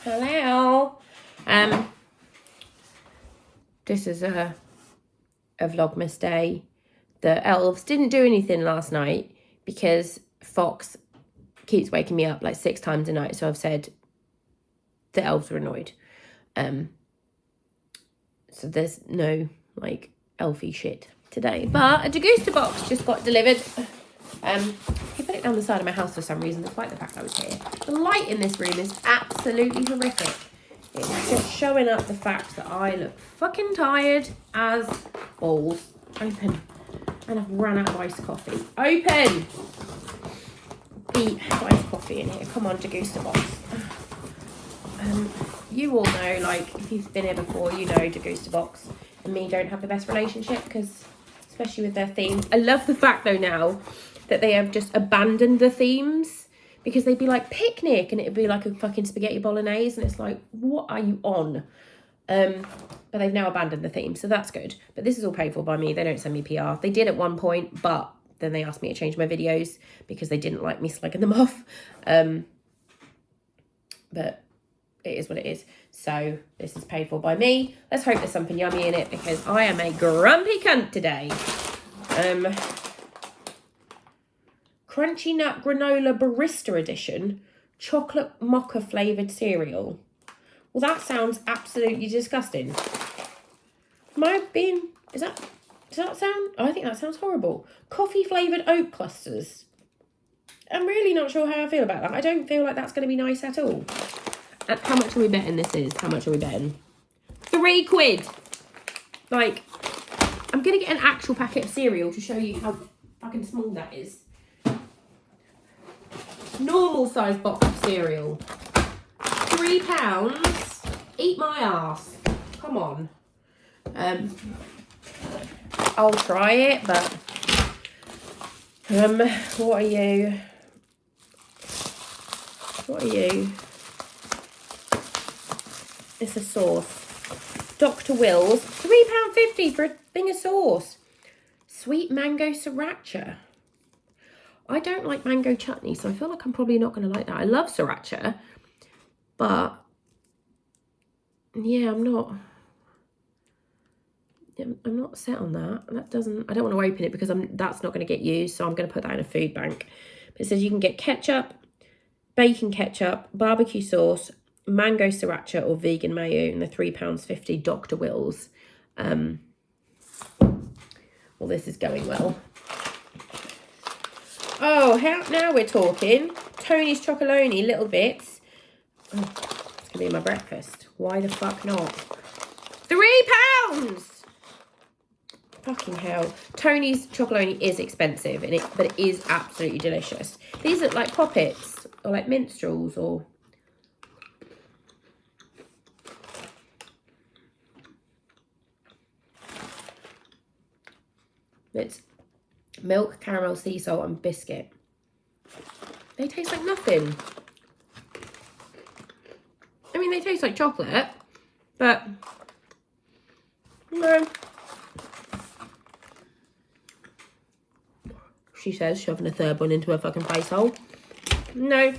Hello. This is a Vlogmas day. The elves didn't do anything last night because Fox keeps waking me up like 6 times a night. So I've said the elves are annoyed. So there's no like elfy shit today. But a Degustabox just got delivered. He put it down the side of my house for some reason, despite the fact I was here. The light in this room is absolutely horrific. It's just showing up the fact that I look fucking tired as balls. Open. And I've run out of iced coffee. Open! Pete, iced coffee in here. Come on, Degustabox. You all know, like, if you've been here before, you know Degustabox and me don't have the best relationship, because, especially with their themes. I love the fact, though, now that they have just abandoned the themes, because they'd be like picnic and it'd be like a fucking spaghetti bolognese, and it's like, what are you on? But they've now abandoned the theme, so that's good. But this is all paid for by me. They don't send me PR. They did at one point, but then they asked me to change my videos because they didn't like me slugging them off. But it is what it is. So this is paid for by me. Let's hope there's something yummy in it, because I am a grumpy cunt today. Crunchy Nut Granola Barista Edition chocolate mocha flavoured cereal. Well, that sounds absolutely disgusting. Does that sound, I think that sounds horrible. Coffee flavoured oat clusters. I'm really not sure how I feel about that. I don't feel like that's going to be nice at all. And how much are we betting this is? How much are we betting? £3. Like, I'm going to get an actual packet of cereal to show you how fucking small that is. Normal size box of cereal. £3. Eat my ass. Come on. I'll try it, but what are you? It's a sauce. Dr. Will's, £3.50 for a thing of sauce. Sweet mango sriracha. I don't like mango chutney, so I feel like I'm probably not going to like that. I love sriracha, but yeah, I'm not set on that. I don't want to open it because that's not going to get used, so I'm going to put that in a food bank. But it says you can get ketchup, bacon ketchup, barbecue sauce, mango sriracha or vegan mayo, and the £3.50 Dr. Will's. Well, this is going well. Oh, now we're talking. Tony's Chocolonely, little bits. Oh, it's gonna be my breakfast. Why the fuck not? £3! Fucking hell. Tony's Chocolonely is expensive, but it is absolutely delicious. These are like poppets or like minstrels or... It's milk, caramel, sea salt and biscuit. They taste like nothing. I mean, they taste like chocolate, but no. She says, shoving a third one into her fucking face hole. No.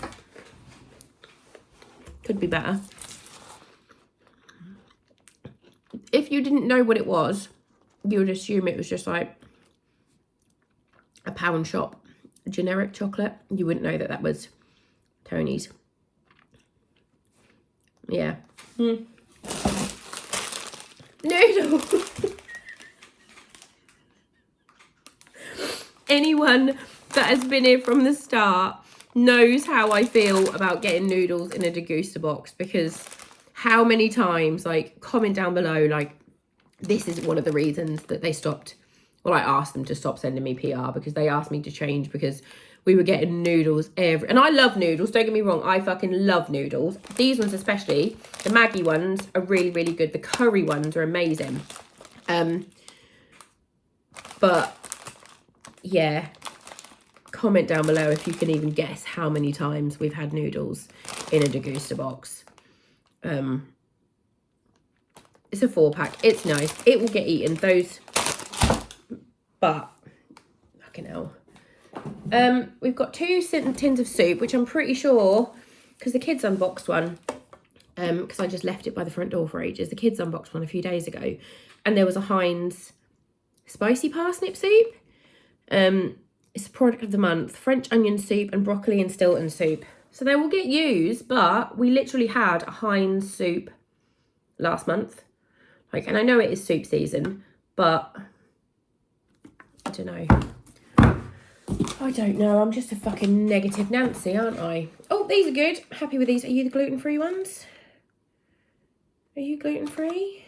Could be better. If you didn't know what it was, you would assume it was just like a pound shop generic chocolate. You wouldn't know that was Tony's. Yeah. Noodle. Anyone that has been here from the start knows how I feel about getting noodles in a Degustabox, because how many times, like, comment down below, like, this is one of the reasons that they stopped. Well, I asked them to stop sending me PR because they asked me to change, because we were getting noodles and I love noodles, don't get me wrong, I fucking love noodles. These ones especially, the Maggi ones are really, really good. The curry ones are amazing. But yeah, comment down below if you can even guess how many times we've had noodles in a Degustabox. It's a 4-pack. It's nice. It will get eaten. Those... But, fucking hell. We've got 2 tins of soup, which I'm pretty sure, because the kids unboxed one, because I just left it by the front door for ages. The kids unboxed one a few days ago, and there was a Heinz spicy parsnip soup. It's a product of the month. French onion soup and broccoli and Stilton soup. So they will get used, but we literally had a Heinz soup last month. Like, and I know it is soup season, but I don't know. I don't know. I'm just a fucking negative Nancy, aren't I? Oh, these are good. Happy with these. Are you the gluten-free ones? Are you gluten-free?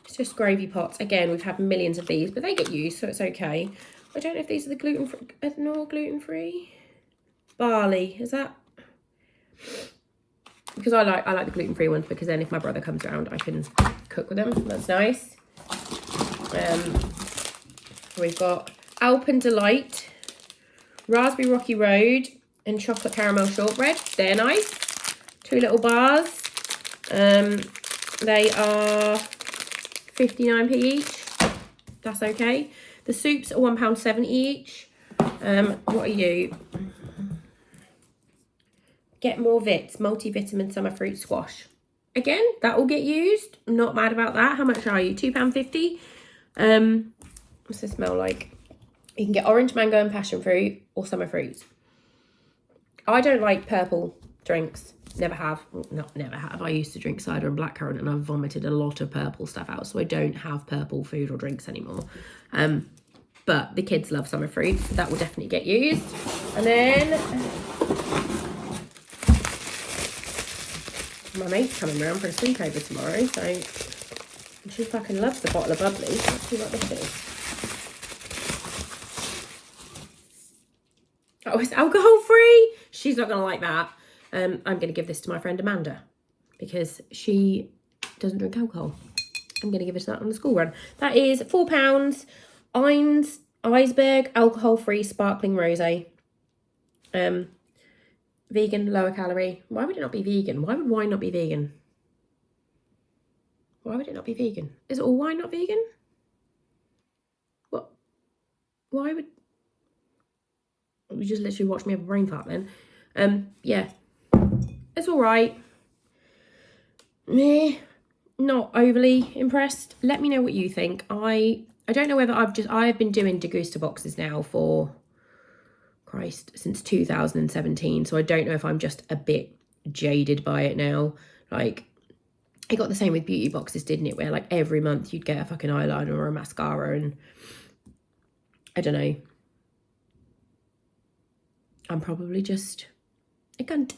It's just gravy pots. Again, we've had millions of these, but they get used, so it's okay. I don't know if these are the gluten-free, ethanol gluten-free. Barley, is that? Because I like the gluten-free ones, because then if my brother comes around, I can cook with them. That's nice. We've got Alpen Delight, Raspberry Rocky Road, and Chocolate Caramel Shortbread. They're nice. 2 little bars. They are 59p each. That's okay. The soups are £1.70 each. What are you? Get More Vits, multivitamin summer fruit squash. Again, that will get used. I'm not mad about that. How much are you? £2.50. What's this smell like? You can get orange, mango and passion fruit or summer fruits. I don't like purple drinks. Never have. Not never have. I used to drink cider and blackcurrant, and I've vomited a lot of purple stuff out, so I don't have purple food or drinks anymore. But the kids love summer fruits, so that will definitely get used. And then my mate's coming round for a sleepover tomorrow, so she fucking loves the bottle of bubbly. Let's see what this is. Oh, it's alcohol free. She's not gonna like that. I'm gonna give this to my friend Amanda because she doesn't drink alcohol. I'm gonna give it to that on the school run. That is £4. Iceberg alcohol free sparkling rosé. Vegan, lower calorie. Why would it not be vegan? Why would wine not be vegan? Why would it not be vegan? Is all wine not vegan? What? Why would... You just literally watched me have a brain fart then. Yeah. It's all right. Meh. Not overly impressed. Let me know what you think. I don't know whether I've been doing Degustaboxes now for, Christ, since 2017. So I don't know if I'm just a bit jaded by it now. Like, it got the same with beauty boxes, didn't it? Where like every month you'd get a fucking eyeliner or a mascara, and I don't know. I'm probably just a cunt.